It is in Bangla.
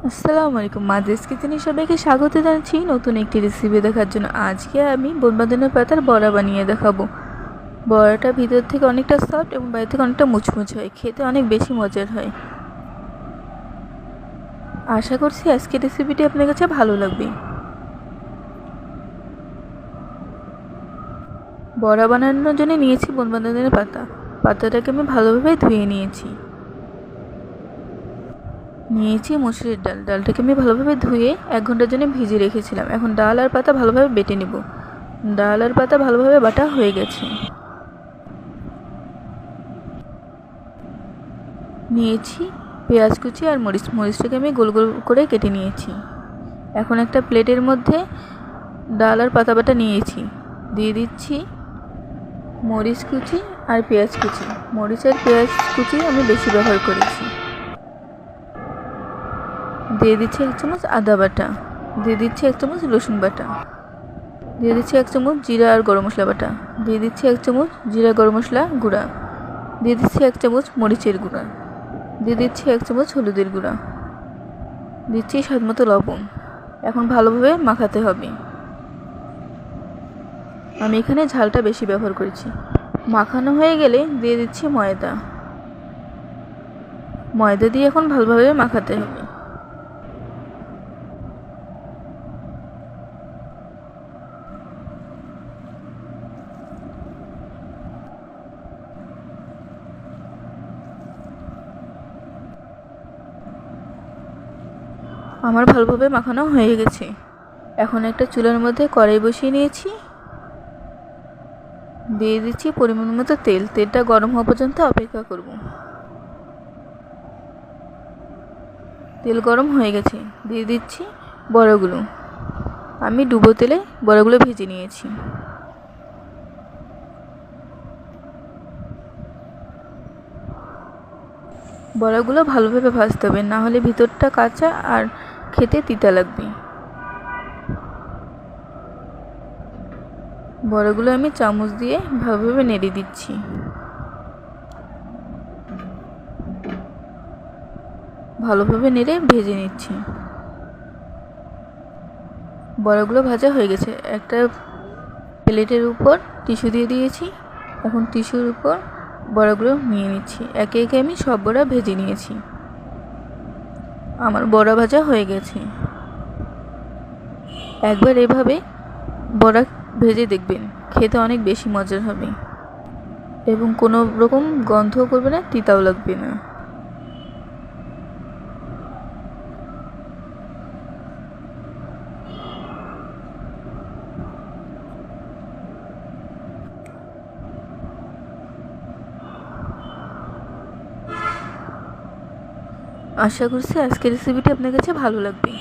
আসসালামু আলাইকুম। মাদ্রাস কিচেনে সবাইকে স্বাগত জানাচ্ছি নতুন একটি রেসিপি দেখার জন্য। আজকে আমি বনবাঁধানো পাতার বড়া বানিয়ে দেখাবো। বড়াটা ভিতর থেকে অনেকটা সফট এবং বাইরে থেকে অনেকটা মুচমুচে হয়, খেতে অনেক বেশি মজার হয়। আশা করছি আজকের রেসিপিটি আপনার কাছে ভালো লাগবে। বড়া বানানোর জন্য নিয়েছি বনবাঁধানো পাতাটাকে আমি ভালোভাবে ধুয়ে নিয়েছি মসুরের ডালটাকে আমি ভালোভাবে ধুয়ে 1 ঘন্টার জন্য ভিজিয়ে রেখেছিলাম। এখন ডাল আর পাতা ভালোভাবে বেটে নেব। ডাল আর পাতা ভালোভাবে বাটা হয়ে গেছে। নিয়েছি পেঁয়াজ কুচি আর মরিচটাকে আমি গোল গোল করে কেটে নিয়েছি। এখন একটা প্লেটের মধ্যে ডাল আর পাতা বাটা নিয়েছি, দিয়ে দিচ্ছি মরিচ কুচি আর পেঁয়াজ কুচি। মরিচ আর পেঁয়াজ কুচি আমি বেশি ব্যবহার করেছি। দিয়ে দিচ্ছি 1 চামচ আদা বাটা, দিয়ে দিচ্ছি 1 চামচ রসুন বাটা, দিয়ে দিচ্ছি 1 চামচ জিরা আর গরম মশলা বাটা, দিয়ে দিচ্ছি 1 চামচ জিরা গরম মশলা গুঁড়া, দিয়ে দিচ্ছি 1 চামচ মরিচের গুঁড়া, দিয়ে দিচ্ছি 1 চামচ হলুদের গুঁড়া, দিচ্ছি স্বাদমতো লবণ। এখন ভালোভাবে মাখাতে হবে। আমি এখানে ঝালটা বেশি ব্যবহার করেছি। মাখানো হয়ে গেলে দিয়ে দিচ্ছি ময়দা দিয়ে এখন ভালোভাবে মাখাতে হবে। আমার ভালোভাবে মাখানো হয়ে গেছে। এখন একটা চুলার মধ্যে কড়াই বসিয়ে নিয়েছি, দিয়ে দিচ্ছি পরিমাণ মতো তেল। তেলটা গরম হওয়া পর্যন্ত অপেক্ষা করব। তেল গরম হয়ে গেছে, দিয়ে দিচ্ছি বড়াগুলো। আমি ডুবো তেলে বড়াগুলো ভেজে নিয়েছি। বড়াগুলো ভালোভাবে ভাজতে হবে, না হলে ভিতরটা কাঁচা আর খেতে তিতা লাগবে। বড়াগুলো আমি চামচ দিয়ে ভালোভাবে নেড়ে দিচ্ছি। ভালোভাবে নেড়ে ভেজে নিচ্ছি। বড়াগুলো ভাজা হয়ে গেছে। একটা প্লেটের উপর টিস্যু দিয়ে দিয়েছি। এখন টিস্যুর উপর বড়াগুলো নিয়ে নিচ্ছি। একে একে আমি সব বড়া ভেজে নিয়েছি। আমার বড়া ভাজা হয়ে গেছে। একবার এভাবে বড়া ভেজে দেখবেন, খেতে অনেক বেশি মজার হবে এবং কোনো রকম গন্ধও করবে না, তিতাও লাগবে না। আশা করছি আজকের রেসিপিটি আপনার কাছে ভালো লাগবে।